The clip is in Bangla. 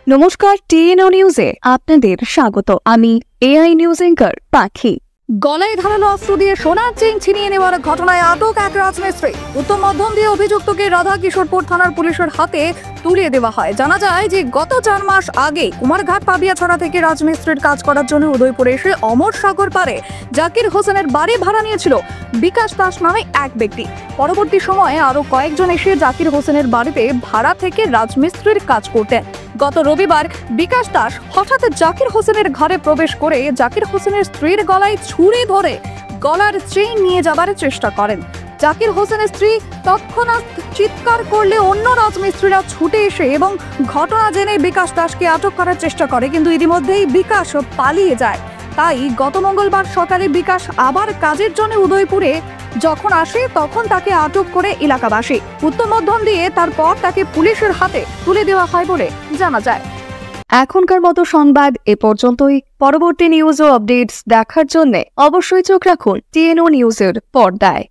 নমস্কার, টিএনও নিউজে আপনাদের স্বাগত। আমি এআই নিউজ অ্যাঙ্কার পাখি। গলায় ধারালো অস্ত্র দিয়ে সোনার চেইন ছিনিয়ে নেওয়ার ঘটনায় আটক এক রাজমিস্ত্রি। উত্তম মধ্যম দিয়ে অভিযুক্তকে রাধা কিশোরপুর থানার পুলিশের হাতে তুলে দেওয়া হয়। জানা যায় যে গত 4 মাস আগে কুমারঘাট পাবিয়াছড়া থেকে রাজমিস্ত্রির কাজ করার জন্য উদয়পুরে এসে অমর সাগর পারে জাকির হোসেনের বাড়ি ভাড়া নিয়েছিল বিকাশ দাস নামে এক ব্যক্তি। পরবর্তী সময়ে আরো কয়েকজন এসে জাকির হোসেনের বাড়িতে ভাড়া থেকে রাজমিস্ত্রির কাজ করতেন। গত রবিবার বিকাশ দাস হঠাৎ জাকির হোসেনের ঘরে প্রবেশ করে জাকির হোসেনের স্ত্রীর গলায় ছুরি ধরে গলার চেইন নিয়ে যাবার চেষ্টা করেন। জাকির হোসেনের স্ত্রী তৎক্ষণাৎ চিৎকার করলে অন্য রাজমিস্ত্রিরা ছুটে এসে এবং ঘটনা জেনে বিকাশ দাসকে আটক করার চেষ্টা করে, কিন্তু ইতিমধ্যেই বিকাশ পালিয়ে যায়। তাই গত মঙ্গলবার সকালে বিকাশ আবার কাজের জন্য উদয়পুরে যখন আসে তখন তাকে আটক করে এলাকাবাসী। উত্তম মধ্যম দিয়ে তারপর তাকে পুলিশের হাতে তুলে দেওয়া হয় বলে জানা যায়। এখনকার মতো সংবাদ এ পর্যন্তই। পরবর্তী নিউজ ও আপডেটস দেখার জন্য অবশ্যই চোখ রাখুন টিএনও নিউজের পর্দায়।